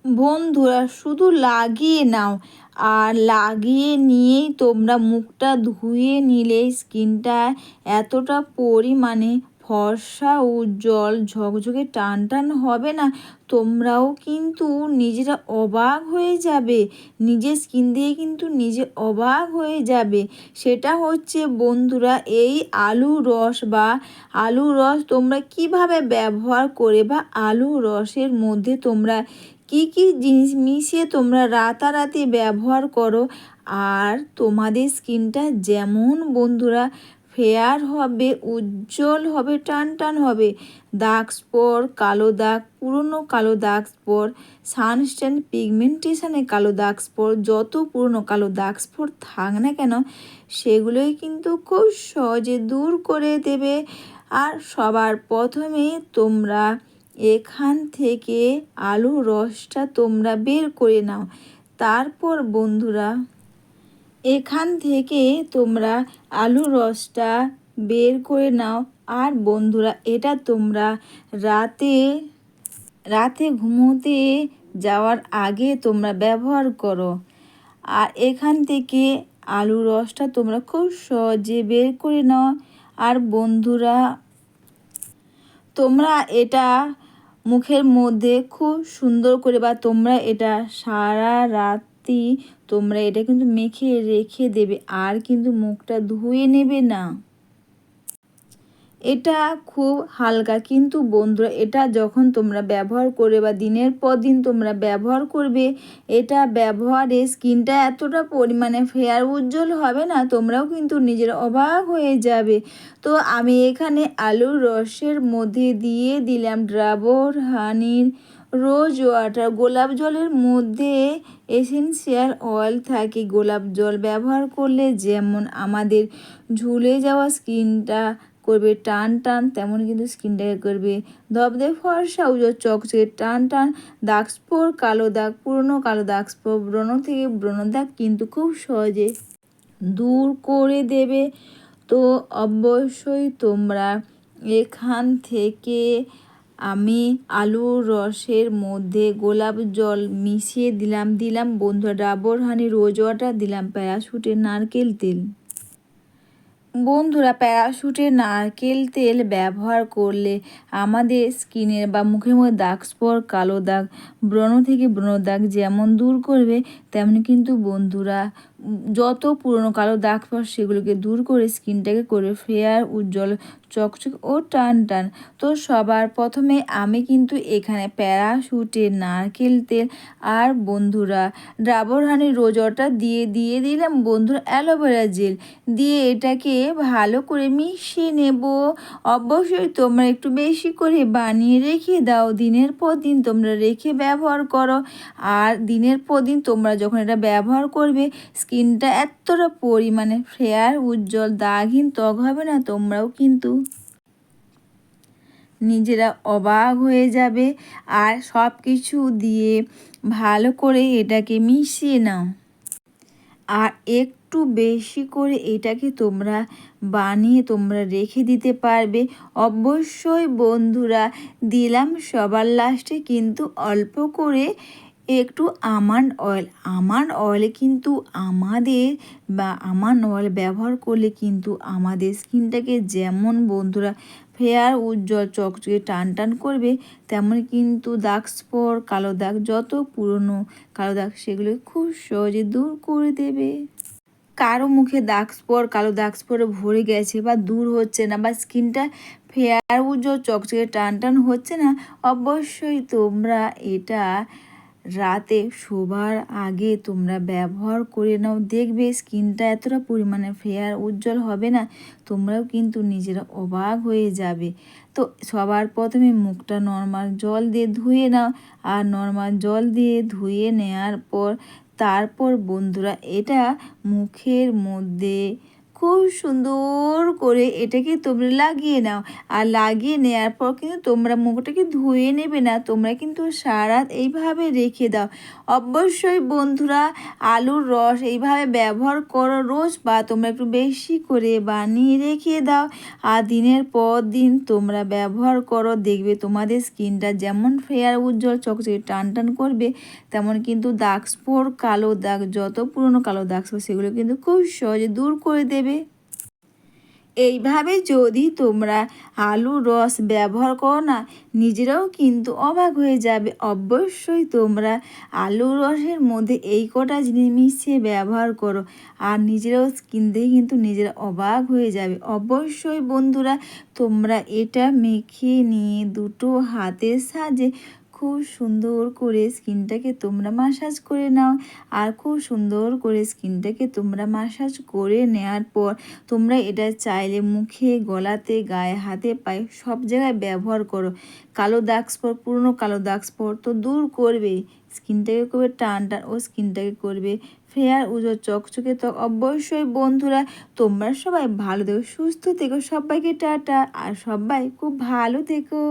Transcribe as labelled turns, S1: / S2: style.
S1: বন্ধুরা শুধু লাগিয়ে নাও, আর লাগিয়ে নিয়েই তোমরা মুখটা ধুয়ে নিলে স্কিনটা এতটা পরিমাণে ফর্সা, উজ্জ্বল, ঝকঝকে, টান টান হবে না, তোমরাও কিন্তু নিজেরা অবাক হয়ে যাবে। নিজের স্কিন দিয়ে কিন্তু নিজে অবাক হয়ে যাবে। সেটা হচ্ছে বন্ধুরা, এই আলুর রস বা আলুর রস তোমরা কিভাবে ব্যবহার করে বা আলুর রসের মধ্যে তোমরা কি কি জিনিস মিশিয়ে তোমরা রাতারাতি ব্যবহার করো, আর তোমাদের স্কিনটা যেমন বন্ধুরা ফেয়ার হবে, উজ্জ্বল হবে, টান টান হবে। দাগ স্পট, কালো দাগ, পুরনো কালো দাগ স্পট, সানস্ট্যান পিগমেন্টেশনে কালো দাগ স্পট, যত পুরনো কালো দাগ স্পট থাক না কেন সেগুলোই কিন্তু খুব সহজে দূর করে দেবে। আর সবার প্রথমে তোমরা এখান থেকে আলুর রসটা তোমরা বের করে নাও। তারপর বন্ধুরা এখান থেকে তোমরা আলুর রসটা বের করে নাও। আর বন্ধুরা এটা তোমরা রাতে রাতে ঘুমোতে যাওয়ার আগে তোমরা ব্যবহার করো। আর এখান থেকে আলুর রসটা তোমরা খুব সহজে বের করে নাও। আর বন্ধুরা তোমরা এটা মুখের মধ্যে খুব সুন্দর করে, বা তোমরা এটা সারা রাতি তোমরা এটা কিন্তু মেখে রেখে দেবে, আর কিন্তু মুখটা ধুয়ে নেবে না। এটা খুব হালকা, কিন্তু বন্ধুরা এটা যখন তোমরা ব্যবহার করবে বা দিনের পর দিন তোমরা ব্যবহার করবে, এটা ব্যবহারে স্কিনটা এতটা পরিমাণে ফেয়ার, উজ্জ্বল হবে না, তোমরাও কিন্তু নিজের অবাক হয়ে যাবে। তো আমি এখানে আলুর রসের মধ্যে দিয়ে দিলাম ডাবর হানির রোজ ওয়াটার। গোলাপ জলের মধ্যে এসেনশিয়াল অয়েল থাকে। গোলাপ জল ব্যবহার করলে যেমন আমাদের ঝুলে যাওয়া স্কিনটা করবে টান টান, তেমন কিন্তু স্কিনটাকে করবে ধবধবে, ফর্সা, উজ্জ্বল, চকচকে, টান টান। দাগ স্পট, কালো দাগ, পুরনো কালো দাগ স্পট, ব্রণ থেকে ব্রণ দাগ কিন্তু খুব সহজে দূর করে দেবে। তো অবশ্যই তোমরা এখান থেকে আমি আলুর রসের মধ্যে গোলাপ জল মিশিয়ে দিলাম বন্ধুরা ডাবর হানি রোজ ওয়াটার, দিলাম প্যারাশুটের নারকেল তেল। বন্ধুরা প্যারাশুটের নারকেল তেল ব্যবহার করলে আমাদের স্কিনের বা মুখের মধ্যে দাগ স্পট, কালো দাগ, ব্রণ থেকে ব্রণ দাগ যেমন দূর করবে, তেমনি কিন্তু বন্ধুরা যত পুরনো কালো দাগ স্পট সেগুলোকে দূর করে স্কিনটাকে করে ফেয়ার, উজ্জ্বল, চকচক ও টান টান। তো সবার প্রথমে আমি কিন্তু এখানে প্যারাশুটের নারকেল তেল আর বন্ধুরা ডাবর হানি রোজ ওয়াটার দিয়ে দিলাম বন্ধুরা অ্যালোভেরা জেল দিয়ে এটাকে ভালো করে মিশিয়ে নেব। অবশ্যই তোমরা একটু বেশি করে বানিয়ে রেখে দাও, দিনের পর দিন তোমরা রেখে ব্যবহার করো। আর দিনের পর দিন তোমরা যখন এটা ব্যবহার করবে, স্কিনটা এতটা পরিমাণে ফেয়ার, উজ্জ্বল, দাগহীন, ত্বক হবে না, তোমরাও কিন্তু নিজেরা অবাক হয়ে যাবে। আর সব কিছু দিয়ে ভালো করে এটাকে মিশিয়ে নাও। আর একটু বেশি করে এটাকে তোমরা বানিয়ে তোমরা রেখে দিতে পারবে। অবশ্যই বন্ধুরা দিলাম সবার লাস্টে কিন্তু অল্প করে একটু আমন্ড অয়েল। আমন্ড অয়েলে কিন্তু আমন্ড অয়েল ব্যবহার করলে কিন্তু আমাদের স্কিনটাকে যেমন বন্ধুরা ফেয়ার, উজ্জ্বল, চকচকে, টান টান করবে, তেমন কিন্তু দাগ স্পট, কালো দাগ, যত পুরনো কালো দাগ সেগুলো খুব সহজে দূর করে দেবে। কারো মুখে দাগ স্পট, কালো দাগ স্পটে ভরে গেছে বা দূর হচ্ছে না, বা স্কিনটা ফেয়ার, উজ্জ্বল, চকচকে, টান টান হচ্ছে না, অবশ্যই তোমরা এটা রাতে শোবার আগে তোমরা ব্যবহার করে নাও। দেখবে স্কিনটা এতটা পরিমাণে ফেয়ার, উজ্জ্বল হবে না, তোমরাও কিন্তু নিজেরা অবাক হয়ে যাবে। তো সবার প্রথমে মুখটা নর্মাল জল দিয়ে ধুয়ে নাও। আর নর্মাল জল দিয়ে ধুয়ে নেওয়ার পর তারপর বন্ধুরা এটা মুখের মধ্যে খুব খুব সুন্দর করে এটাকে তোমরা লাগিয়ে নাও। আর লাগিয়ে নেওয়ার পর কিন্তু তোমরা মুখটাকে ধুয়ে নেবে না, তোমরা কিন্তু সারা রাত এইভাবে রেখে দাও। অবশ্যই বন্ধুরা আলুর রস এইভাবে ব্যবহার করো রোজ, বা তোমরা একটু বেশি করে বানিয়ে রেখে দাও আর দিনের পর দিন তোমরা ব্যবহার করো, দেখবে তোমাদের স্কিনটা যেমন ফেয়ার উজ্জ্বল চকচকে টান টান করবে, তেমন কিন্তু দাগ স্পট কালো দাগ, যত পুরনো কালো দাগ সেগুলো কিন্তু খুব সহজে দূর করে দেবে। এইভাবে যদি তোমরা আলুর রস ব্যবহার করো না, নিজেরাও কিন্তু অবাক হয়ে যাবে। অবশ্যই তোমরা আলুর রসের মধ্যে এই কটা জিনিস মিশিয়ে ব্যবহার করো, আর নিজেরাও স্কিন দেখে কিন্তু নিজেরা অবাক হয়ে যাবে। অবশ্যই বন্ধুরা তোমরা এটা মেখে নিয়ে দুটো হাতের সাহায্যে খুব সুন্দর করে স্কিনটাকে তোমরা মাসাজ করে নাও। আর খুব সুন্দর করে স্কিনটাকে তোমরা মাসাজ করে নেওয়ার পর তোমরা এটা চাইলে মুখে, গলাতে, গায়ে, হাতে, পায়ে সব জায়গায় ব্যবহার করো। কালো দাগ স্পট, পুরনো কালো দাগ স্পট তো দূর করবে, স্কিনটাকে করবে টান টান ও স্কিনটাকে করবে ফেয়ার উজ্জ্বল চকচকে। তো অবশ্যই বন্ধুরা তোমরা সবাই ভালো থেকো, সুস্থ থেকো, সবাইকে টাটা, আর সবাই খুব ভালো থেকো।